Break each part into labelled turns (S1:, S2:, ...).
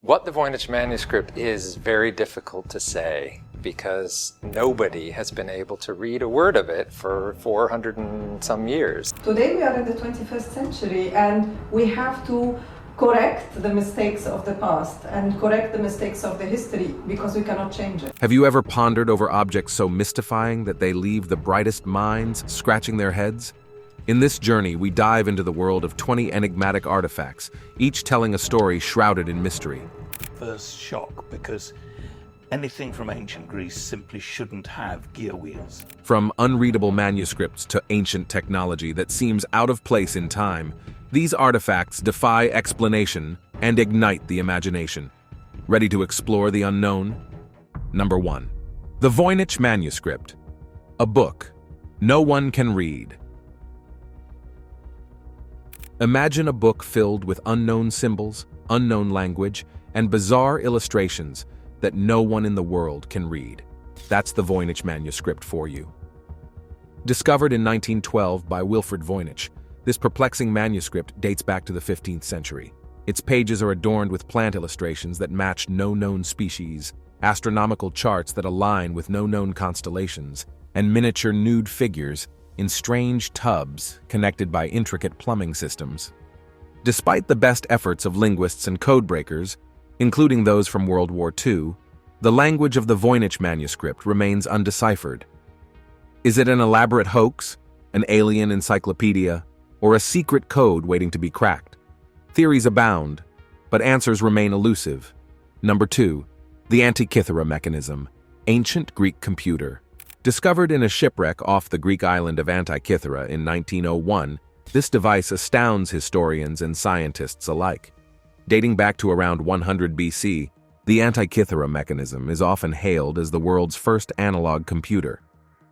S1: What the Voynich manuscript is very difficult to say because nobody has been able to read a word of it for 400 and some years.
S2: Today we are in the 21st century and we have to correct the mistakes of the past and correct the mistakes of the history because we cannot change it.
S3: Have you ever pondered over objects so mystifying that they leave the brightest minds scratching their heads? In this journey, we dive into the world of 20 enigmatic artifacts, each telling a story shrouded in mystery.
S4: First shock, because anything from ancient Greece simply shouldn't have gear wheels.
S3: From unreadable manuscripts to ancient technology that seems out of place in time, these artifacts defy explanation and ignite the imagination. Ready to explore the unknown? Number 1. The Voynich manuscript. A book no one can read. Imagine a book filled with unknown symbols, unknown language, and bizarre illustrations that no one in the world can read. That's the Voynich manuscript for you. Discovered in 1912 by Wilfrid Voynich, this perplexing manuscript dates back to the 15th century. Its pages are adorned with plant illustrations that match no known species, astronomical charts that align with no known constellations, and miniature nude figures in strange tubs connected by intricate plumbing systems. Despite the best efforts of linguists and codebreakers, including those from World War II, the language of the Voynich manuscript remains undeciphered. Is it an elaborate hoax, an alien encyclopedia, or a secret code waiting to be cracked? Theories abound, but answers remain elusive. Number 2. The Antikythera mechanism, ancient Greek computer. Discovered in a shipwreck off the Greek island of Antikythera in 1901, this device astounds historians and scientists alike. Dating back to around 100 BC, the Antikythera mechanism is often hailed as the world's first analog computer.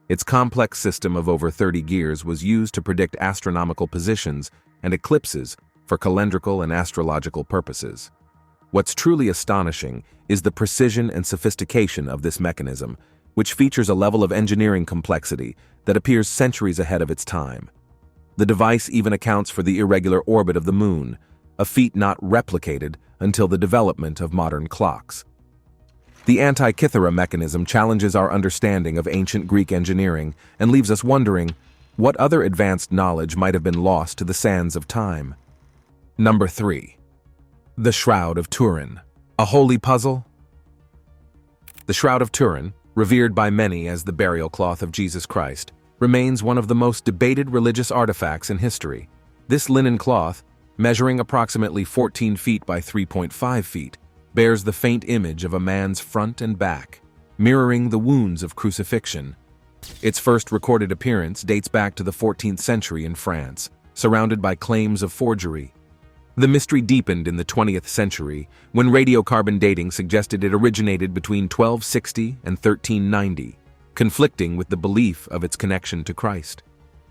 S3: Its complex system of over 30 gears was used to predict astronomical positions and eclipses for calendrical and astrological purposes. What's truly astonishing is the precision and sophistication of this mechanism, which features a level of engineering complexity that appears centuries ahead of its time. The device even accounts for the irregular orbit of the moon, a feat not replicated until the development of modern clocks. The Antikythera mechanism challenges our understanding of ancient Greek engineering and leaves us wondering what other advanced knowledge might have been lost to the sands of time. Number 3. The Shroud of Turin. A holy puzzle? The Shroud of Turin, revered by many as the burial cloth of Jesus Christ, remains one of the most debated religious artifacts in history. This linen cloth, measuring approximately 14 feet by 3.5 feet, bears the faint image of a man's front and back, mirroring the wounds of crucifixion. Its first recorded appearance dates back to the 14th century in France, surrounded by claims of forgery. The mystery deepened in the 20th century when radiocarbon dating suggested it originated between 1260 and 1390, conflicting with the belief of its connection to Christ.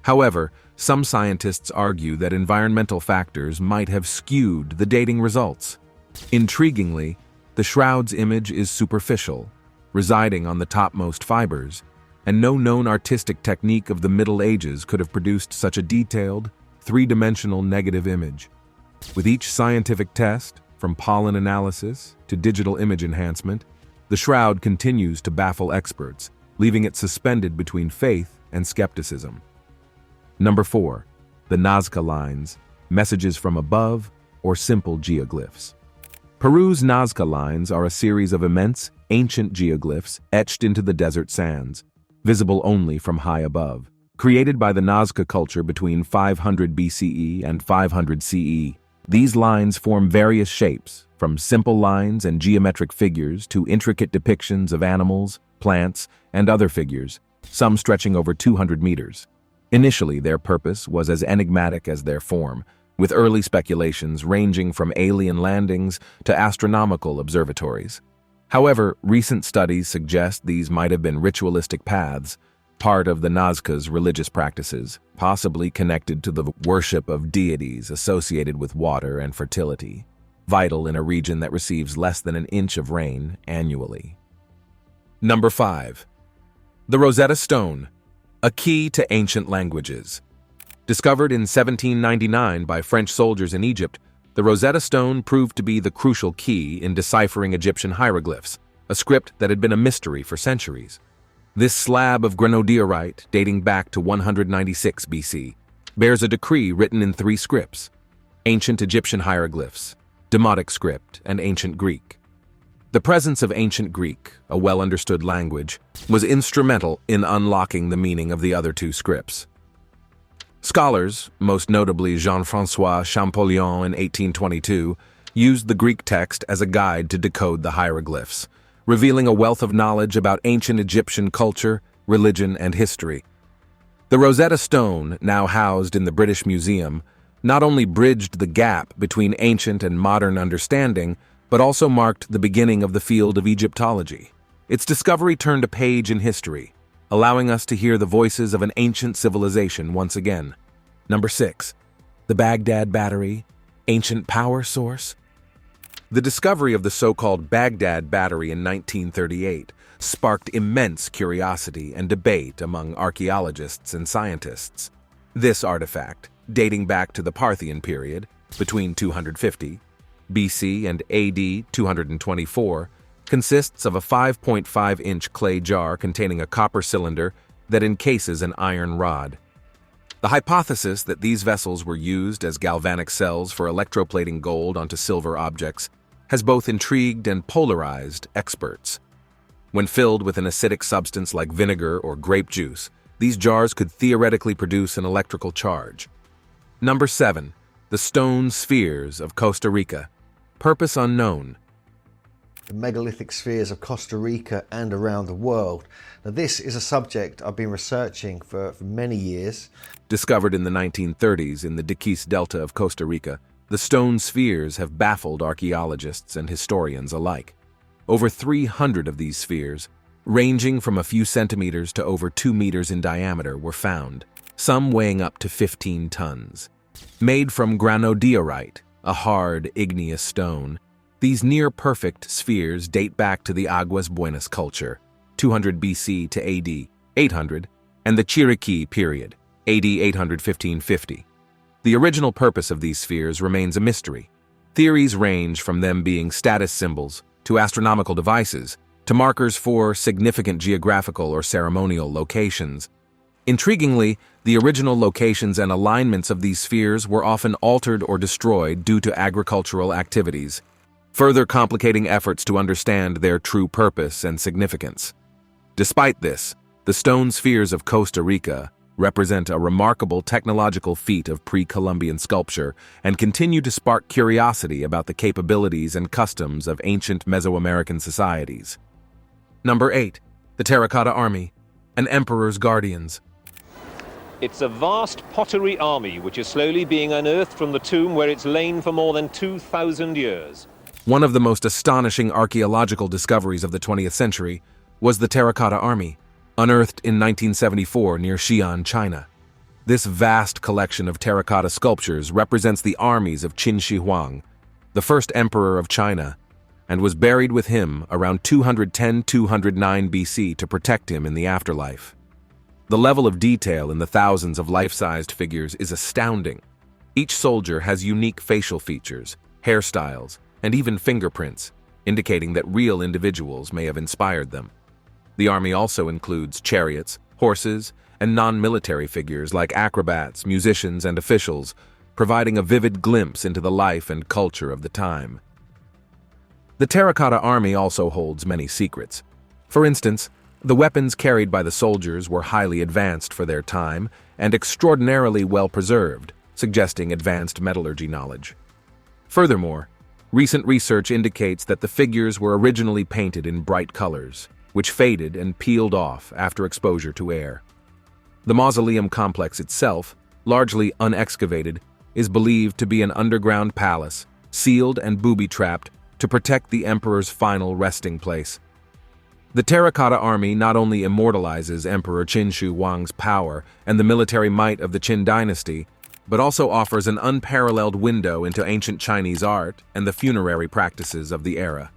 S3: However, some scientists argue that environmental factors might have skewed the dating results. Intriguingly, the shroud's image is superficial, residing on the topmost fibers, and no known artistic technique of the Middle Ages could have produced such a detailed, three-dimensional negative image. With each scientific test, from pollen analysis to digital image enhancement, the shroud continues to baffle experts, leaving it suspended between faith and skepticism. Number 4. The Nazca lines, messages from above, or simple geoglyphs. Peru's Nazca lines are a series of immense, ancient geoglyphs etched into the desert sands, visible only from high above. Created by the Nazca culture between 500 BCE and 500 CE, these lines form various shapes, from simple lines and geometric figures to intricate depictions of animals, plants, and other figures, some stretching over 200 meters. Initially, their purpose was as enigmatic as their form, with early speculations ranging from alien landings to astronomical observatories. However, recent studies suggest these might have been ritualistic paths, part of the Nazca's religious practices, possibly connected to the worship of deities associated with water and fertility, vital in a region that receives less than an inch of rain annually. Number 5. The Rosetta Stone, a key to ancient languages. Discovered in 1799 by French soldiers in Egypt, The Rosetta Stone proved to be the crucial key in deciphering Egyptian hieroglyphs, a script that had been a mystery for centuries. This slab of granodiorite, dating back to 196 BC, bears a decree written in 3 scripts: ancient Egyptian hieroglyphs, Demotic script, and ancient Greek. The presence of ancient Greek, a well-understood language, was instrumental in unlocking the meaning of the other 2 scripts. Scholars, most notably Jean-François Champollion in 1822, used the Greek text as a guide to decode the hieroglyphs, revealing a wealth of knowledge about ancient Egyptian culture, religion, and history. The Rosetta Stone, now housed in the British Museum, not only bridged the gap between ancient and modern understanding, but also marked the beginning of the field of Egyptology. Its discovery turned a page in history, allowing us to hear the voices of an ancient civilization once again. Number 6. The Baghdad Battery, ancient power source. The discovery of the so-called Baghdad Battery in 1938 sparked immense curiosity and debate among archaeologists and scientists. This artifact, dating back to the Parthian period, between 250 BC and AD 224, consists of a 5.5-inch clay jar containing a copper cylinder that encases an iron rod. The hypothesis that these vessels were used as galvanic cells for electroplating gold onto silver objects has both intrigued and polarized experts. When filled with an acidic substance like vinegar or grape juice, these jars could theoretically produce an electrical charge. Number 7. The Stone Spheres of Costa Rica. Purpose unknown.
S5: The megalithic spheres of Costa Rica and around the world. Now, this is a subject I've been researching for many years.
S3: Discovered in the 1930s in the Diquís Delta of Costa Rica, the stone spheres have baffled archaeologists and historians alike. Over 300 of these spheres, ranging from a few centimeters to over 2 meters in diameter, were found, some weighing up to 15 tons. Made from granodiorite, a hard, igneous stone, these near-perfect spheres date back to the Aguas Buenas culture, 200 BC to AD 800, and the Chiriquí period, AD 800-1550. The original purpose of these spheres remains a mystery. Theories range from them being status symbols, to astronomical devices, to markers for significant geographical or ceremonial locations. Intriguingly, the original locations and alignments of these spheres were often altered or destroyed due to agricultural activities, further complicating efforts to understand their true purpose and significance. Despite this, the stone spheres of Costa Rica represent a remarkable technological feat of pre-Columbian sculpture and continue to spark curiosity about the capabilities and customs of ancient Mesoamerican societies. Number 8. The Terracotta Army, an emperor's guardians.
S6: It's a vast pottery army which is slowly being unearthed from the tomb where it's lain for more than 2,000 years.
S3: One of the most astonishing archaeological discoveries of the 20th century was the Terracotta Army, unearthed in 1974 near Xi'an, China. This vast collection of terracotta sculptures represents the armies of Qin Shi Huang, the first emperor of China, and was buried with him around 210-209 BC to protect him in the afterlife. The level of detail in the thousands of life-sized figures is astounding. Each soldier has unique facial features, hairstyles, and even fingerprints, indicating that real individuals may have inspired them. The army also includes chariots, horses, and non-military figures like acrobats, musicians, and officials, providing a vivid glimpse into the life and culture of the time. The Terracotta Army also holds many secrets. For instance, the weapons carried by the soldiers were highly advanced for their time and extraordinarily well preserved, suggesting advanced metallurgy knowledge. Furthermore, recent research indicates that the figures were originally painted in bright colors, which faded and peeled off after exposure to air. The mausoleum complex itself, largely unexcavated, is believed to be an underground palace, sealed and booby-trapped to protect the emperor's final resting place. The Terracotta Army not only immortalizes Emperor Qin Shi Huang's power and the military might of the Qin dynasty, but also offers an unparalleled window into ancient Chinese art and the funerary practices of the era.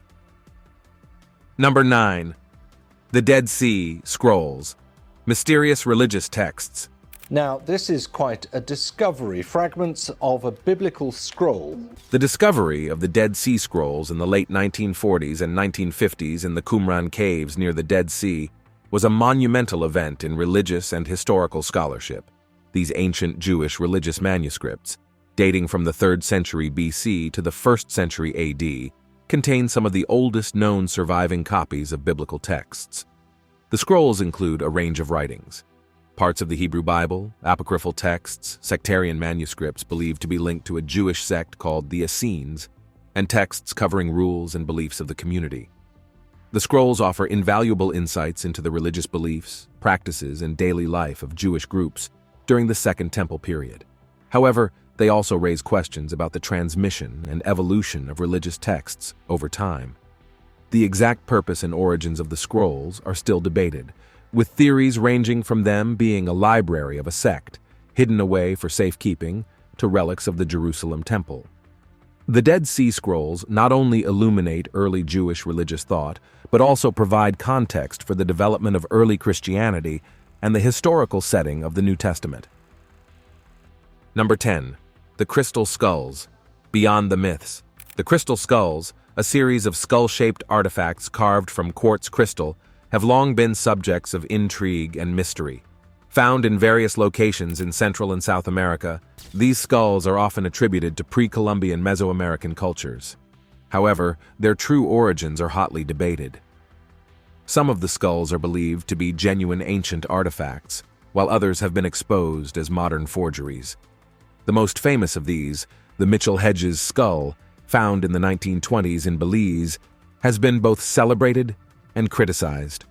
S3: Number 9. The Dead Sea Scrolls, mysterious religious texts.
S7: Now, this is quite a discovery, fragments of a biblical scroll.
S3: The discovery of the Dead Sea Scrolls in the late 1940s and 1950s in the Qumran caves near the Dead Sea was a monumental event in religious and historical scholarship. These ancient Jewish religious manuscripts, dating from the 3rd century BC to the 1st century AD, contain some of the oldest known surviving copies of biblical texts. The scrolls include a range of writings: parts of the Hebrew Bible, apocryphal texts, sectarian manuscripts believed to be linked to a Jewish sect called the Essenes, and texts covering rules and beliefs of the community. The scrolls offer invaluable insights into the religious beliefs, practices, and daily life of Jewish groups during the Second Temple period. However, they also raise questions about the transmission and evolution of religious texts over time. The exact purpose and origins of the scrolls are still debated, with theories ranging from them being a library of a sect, hidden away for safekeeping, to relics of the Jerusalem Temple. The Dead Sea Scrolls not only illuminate early Jewish religious thought, but also provide context for the development of early Christianity and the historical setting of the New Testament. Number 10. The Crystal Skulls. Beyond the Myths. The Crystal Skulls, a series of skull-shaped artifacts carved from quartz crystal, have long been subjects of intrigue and mystery. Found in various locations in Central and South America, these skulls are often attributed to pre-Columbian Mesoamerican cultures. However, their true origins are hotly debated. Some of the skulls are believed to be genuine ancient artifacts, while others have been exposed as modern forgeries. The most famous of these, the Mitchell-Hedges skull, found in the 1920s in Belize, has been both celebrated and criticized.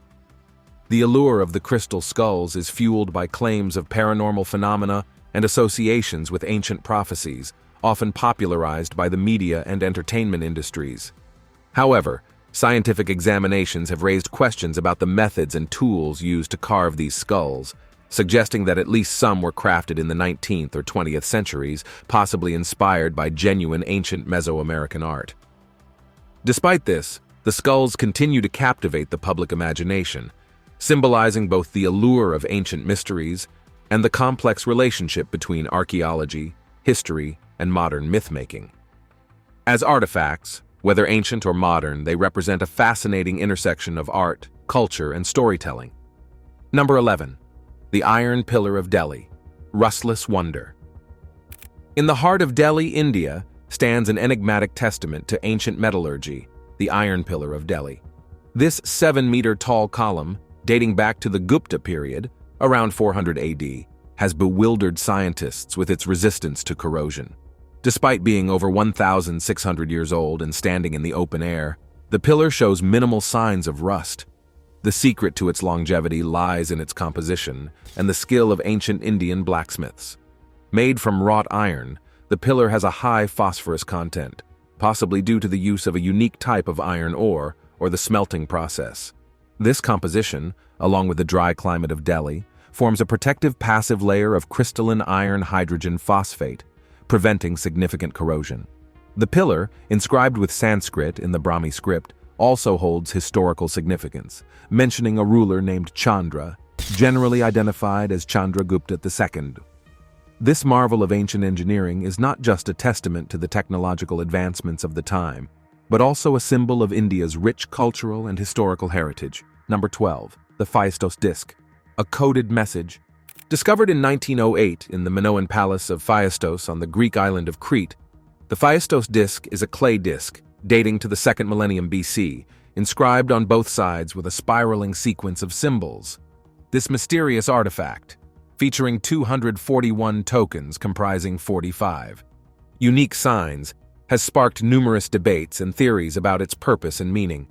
S3: The allure of the crystal skulls is fueled by claims of paranormal phenomena and associations with ancient prophecies, often popularized by the media and entertainment industries. However, scientific examinations have raised questions about the methods and tools used to carve these skulls, suggesting that at least some were crafted in the 19th or 20th centuries, possibly inspired by genuine ancient Mesoamerican art. Despite this, the skulls continue to captivate the public imagination, symbolizing both the allure of ancient mysteries and the complex relationship between archaeology, history, and modern myth-making. As artifacts, whether ancient or modern, they represent a fascinating intersection of art, culture, and storytelling. Number 11. The Iron Pillar of Delhi. Rustless Wonder. In the heart of Delhi, India, stands an enigmatic testament to ancient metallurgy, the Iron Pillar of Delhi. This 7-meter-tall column, dating back to the Gupta period, around 400 AD, has bewildered scientists with its resistance to corrosion. Despite being over 1,600 years old and standing in the open air, the pillar shows minimal signs of rust. The secret to its longevity lies in its composition and the skill of ancient Indian blacksmiths. Made from wrought iron, the pillar has a high phosphorus content, possibly due to the use of a unique type of iron ore or the smelting process. This composition, along with the dry climate of Delhi, forms a protective passive layer of crystalline iron hydrogen phosphate, preventing significant corrosion. The pillar, inscribed with Sanskrit in the Brahmi script, also holds historical significance, mentioning a ruler named Chandra, generally identified as Chandragupta II. This marvel of ancient engineering is not just a testament to the technological advancements of the time, but also a symbol of India's rich cultural and historical heritage. Number 12. The Phaistos Disc. A coded message. Discovered in 1908 in the Minoan Palace of Phaistos on the Greek island of Crete, the Phaistos disc is a clay disc dating to the 2nd millennium BC, inscribed on both sides with a spiraling sequence of symbols. This mysterious artifact, featuring 241 tokens comprising 45 unique signs, has sparked numerous debates and theories about its purpose and meaning.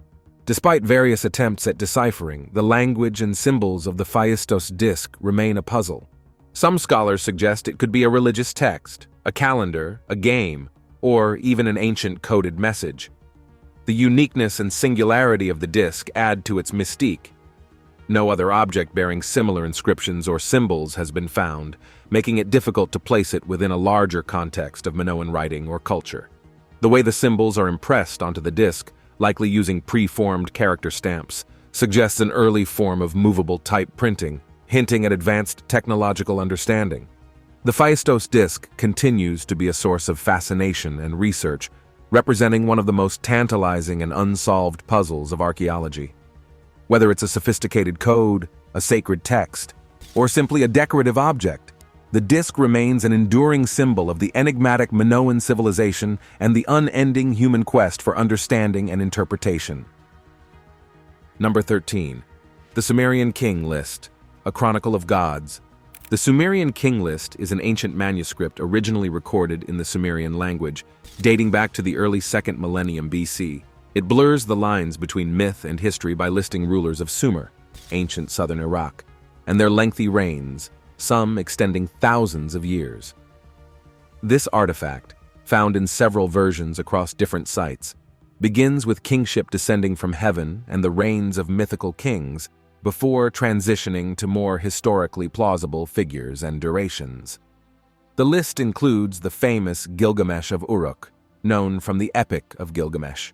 S3: Despite various attempts at deciphering, the language and symbols of the Phaistos disc remain a puzzle. Some scholars suggest it could be a religious text, a calendar, a game, or even an ancient coded message. The uniqueness and singularity of the disc add to its mystique. No other object bearing similar inscriptions or symbols has been found, making it difficult to place it within a larger context of Minoan writing or culture. The way the symbols are impressed onto the disc, likely using pre-formed character stamps, suggests an early form of movable type printing, hinting at advanced technological understanding. The Phaistos disc continues to be a source of fascination and research, representing one of the most tantalizing and unsolved puzzles of archaeology. Whether it's a sophisticated code, a sacred text, or simply a decorative object, the disc remains an enduring symbol of the enigmatic Minoan civilization and the unending human quest for understanding and interpretation. Number 13. The Sumerian King List, a Chronicle of Gods. The Sumerian King List is an ancient manuscript originally recorded in the Sumerian language, dating back to the early 2nd millennium BC. It blurs the lines between myth and history by listing rulers of Sumer, ancient southern Iraq, and their lengthy reigns, some extending thousands of years. This artifact, found in several versions across different sites, begins with kingship descending from heaven and the reigns of mythical kings, before transitioning to more historically plausible figures and durations. The list includes the famous Gilgamesh of Uruk, known from the Epic of Gilgamesh.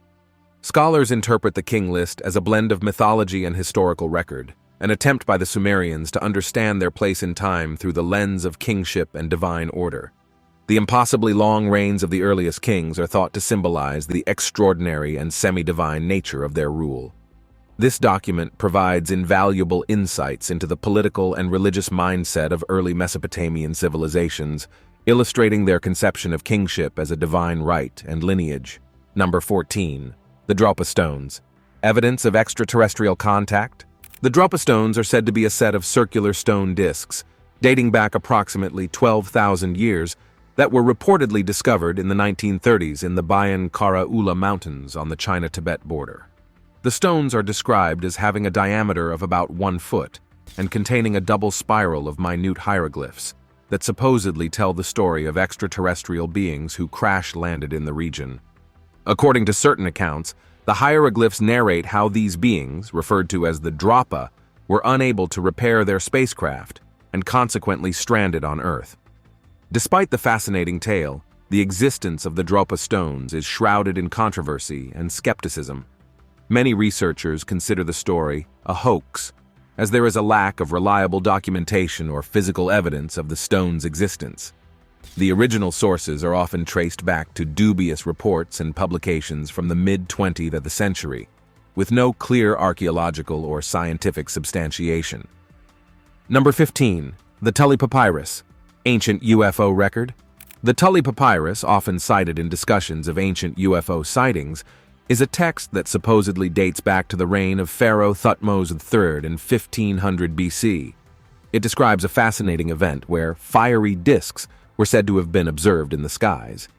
S3: Scholars interpret the king list as a blend of mythology and historical record, an attempt by the Sumerians to understand their place in time through the lens of kingship and divine order. The impossibly long reigns of the earliest kings are thought to symbolize the extraordinary and semi-divine nature of their rule. This document provides invaluable insights into the political and religious mindset of early Mesopotamian civilizations, illustrating their conception of kingship as a divine right and lineage. Number 14. The Drapa Stones. Evidence of extraterrestrial contact? The Drapa Stones are said to be a set of circular stone discs, dating back approximately 12,000 years, that were reportedly discovered in the 1930s in the Bayan Kara Ula Mountains on the China-Tibet border. The stones are described as having a diameter of about 1 foot and containing a double spiral of minute hieroglyphs that supposedly tell the story of extraterrestrial beings who crash-landed in the region. According to certain accounts, the hieroglyphs narrate how these beings, referred to as the Drapa, were unable to repair their spacecraft and consequently stranded on Earth. Despite the fascinating tale, the existence of the Drapa stones is shrouded in controversy and skepticism. Many researchers consider the story a hoax, as there is a lack of reliable documentation or physical evidence of the stone's existence. The original sources are often traced back to dubious reports and publications from the mid-20th century, with no clear archaeological or scientific substantiation. Number 15. The Tully Papyrus, ancient UFO record. The Tully Papyrus, often cited in discussions of ancient UFO sightings, is a text that supposedly dates back to the reign of Pharaoh Thutmose III in 1500 BC. It describes a fascinating event where fiery discs were said to have been observed in the skies.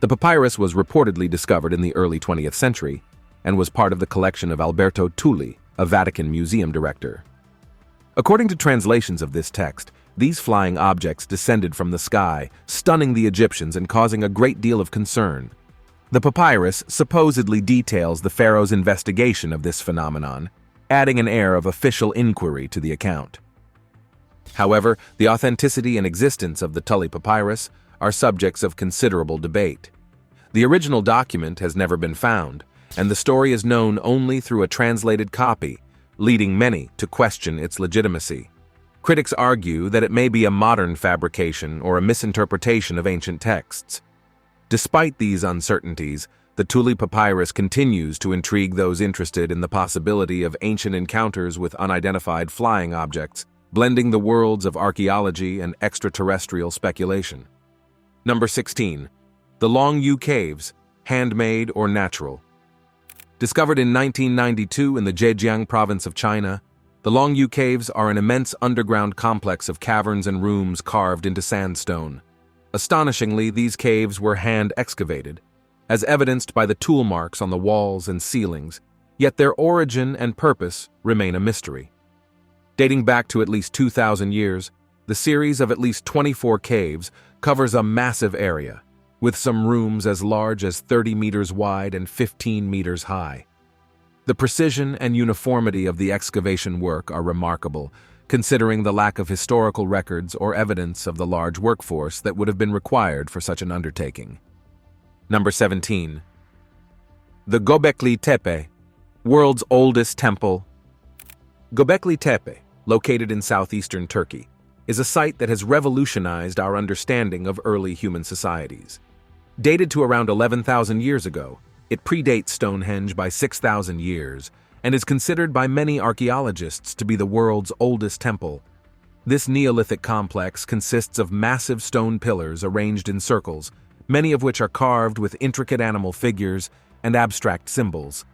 S3: The papyrus was reportedly discovered in the early 20th century and was part of the collection of Alberto Tulli, a Vatican museum director. According to translations of this text, these flying objects descended from the sky, stunning the Egyptians and causing a great deal of concern. The papyrus supposedly details the pharaoh's investigation of this phenomenon, adding an air of official inquiry to the account. However, the authenticity and existence of the Tully Papyrus are subjects of considerable debate. The original document has never been found, and the story is known only through a translated copy, leading many to question its legitimacy. Critics argue that it may be a modern fabrication or a misinterpretation of ancient texts. Despite these uncertainties, the Tully Papyrus continues to intrigue those interested in the possibility of ancient encounters with unidentified flying objects, blending the worlds of archaeology and extraterrestrial speculation. Number 16. The Long Yu Caves, handmade or natural. Discovered in 1992 in the Zhejiang province of China, the Long Yu Caves are an immense underground complex of caverns and rooms carved into sandstone. Astonishingly, these caves were hand-excavated, as evidenced by the tool marks on the walls and ceilings, yet their origin and purpose remain a mystery. Dating back to at least 2,000 years, the series of at least 24 caves covers a massive area, with some rooms as large as 30 meters wide and 15 meters high. The precision and uniformity of the excavation work are remarkable, considering the lack of historical records or evidence of the large workforce that would have been required for such an undertaking. Number 17. The Göbekli Tepe, world's oldest temple. Göbekli Tepe, located in southeastern Turkey, is a site that has revolutionized our understanding of early human societies. Dated to around 11,000 years ago, it predates Stonehenge by 6,000 years and is considered by many archaeologists to be the world's oldest temple. This Neolithic complex consists of massive stone pillars arranged in circles, many of which are carved with intricate animal figures and abstract symbols.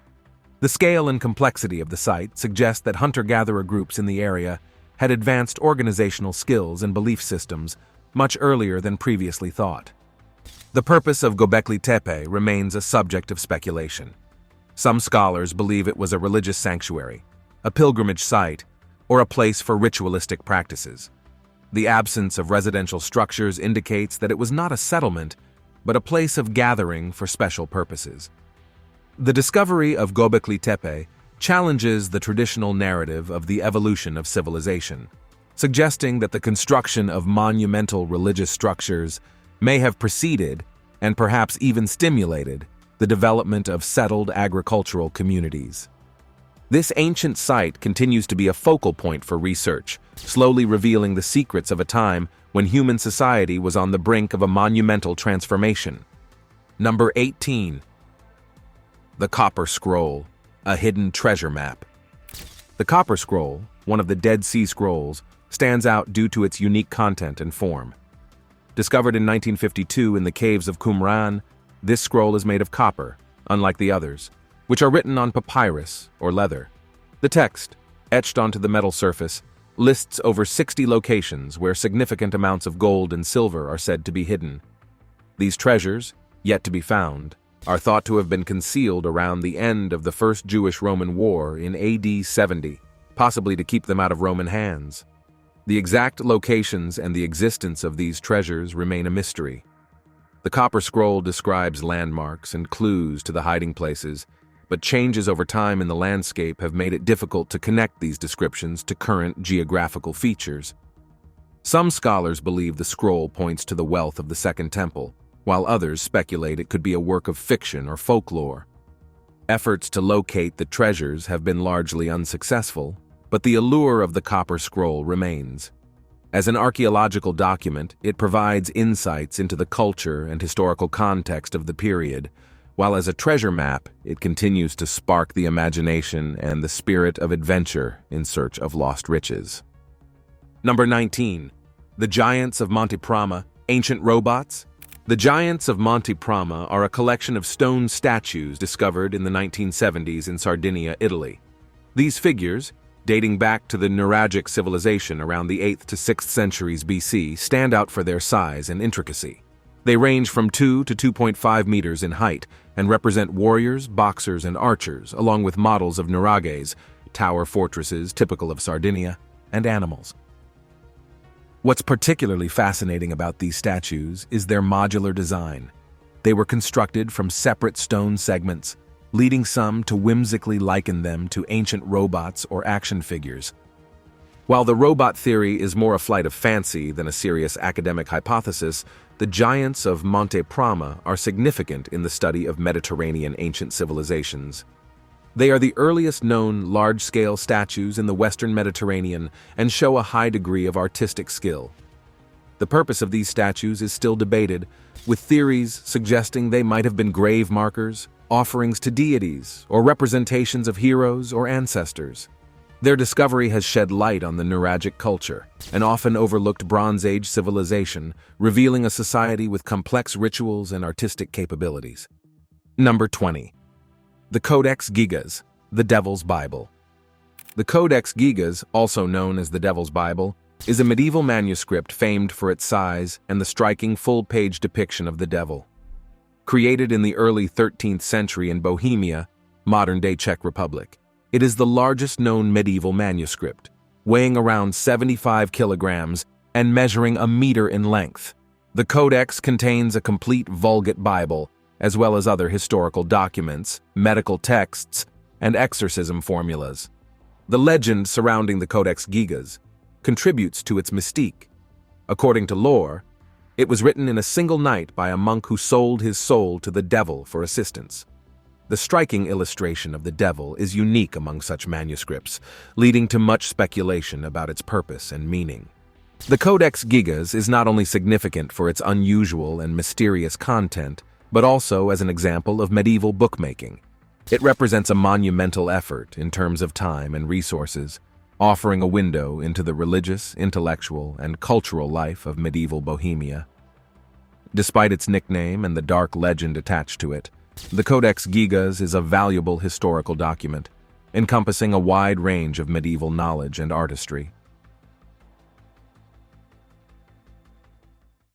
S3: The scale and complexity of the site suggest that hunter-gatherer groups in the area had advanced organizational skills and belief systems much earlier than previously thought. The purpose of Göbekli Tepe remains a subject of speculation. Some scholars believe it was a religious sanctuary, a pilgrimage site, or a place for ritualistic practices. The absence of residential structures indicates that it was not a settlement, but a place of gathering for special purposes. The discovery of Göbekli Tepe challenges the traditional narrative of the evolution of civilization, suggesting that the construction of monumental religious structures may have preceded, and perhaps even stimulated, the development of settled agricultural communities. This ancient site continues to be a focal point for research, slowly revealing the secrets of a time when human society was on the brink of a monumental transformation. Number 18. The Copper Scroll, a hidden treasure map. The Copper Scroll, one of the Dead Sea Scrolls, stands out due to its unique content and form. Discovered in 1952 in the caves of Qumran, this scroll is made of copper, unlike the others, which are written on papyrus or leather. The text, etched onto the metal surface, lists over 60 locations where significant amounts of gold and silver are said to be hidden. These treasures, yet to be found, are thought to have been concealed around the end of the First Jewish-Roman War in AD 70, possibly to keep them out of Roman hands. The exact locations and the existence of these treasures remain a mystery. The Copper Scroll describes landmarks and clues to the hiding places, but changes over time in the landscape have made it difficult to connect these descriptions to current geographical features. Some scholars believe the scroll points to the wealth of the Second Temple, while others speculate it could be a work of fiction or folklore. Efforts to locate the treasures have been largely unsuccessful, but the allure of the Copper Scroll remains. As an archaeological document, it provides insights into the culture and historical context of the period, while as a treasure map, it continues to spark the imagination and the spirit of adventure in search of lost riches. Number 19. The Giants of Monte Prama, Ancient Robots. The Giants of Monte Prama are a collection of stone statues discovered in the 1970s in Sardinia, Italy. These figures, dating back to the Nuragic civilization around the 8th to 6th centuries BC, stand out for their size and intricacy. They range from 2 to 2.5 meters in height and represent warriors, boxers, and archers, along with models of nurages, tower fortresses typical of Sardinia, and animals. What's particularly fascinating about these statues is their modular design. They were constructed from separate stone segments, leading some to whimsically liken them to ancient robots or action figures. While the robot theory is more a flight of fancy than a serious academic hypothesis, the Giants of Monte Prama are significant in the study of Mediterranean ancient civilizations. They are the earliest known large-scale statues in the Western Mediterranean and show a high degree of artistic skill. The purpose of these statues is still debated, with theories suggesting they might have been grave markers, offerings to deities, or representations of heroes or ancestors. Their discovery has shed light on the Nuragic culture, an often overlooked Bronze Age civilization, revealing a society with complex rituals and artistic capabilities. Number 20. The Codex Gigas, the Devil's Bible. The Codex Gigas, also known as the Devil's Bible, is a medieval manuscript famed for its size and the striking full-page depiction of the devil. Created in the early 13th century in Bohemia, modern-day Czech Republic, it is the largest known medieval manuscript, weighing around 75 kilograms and measuring a meter in length. The Codex contains a complete Vulgate Bible, as well as other historical documents, medical texts, and exorcism formulas. The legend surrounding the Codex Gigas contributes to its mystique. According to lore, it was written in a single night by a monk who sold his soul to the devil for assistance. The striking illustration of the devil is unique among such manuscripts, leading to much speculation about its purpose and meaning. The Codex Gigas is not only significant for its unusual and mysterious content, but also as an example of medieval bookmaking. It represents a monumental effort in terms of time and resources, offering a window into the religious, intellectual, and cultural life of medieval Bohemia. Despite its nickname and the dark legend attached to it, the Codex Gigas is a valuable historical document, encompassing a wide range of medieval knowledge and artistry.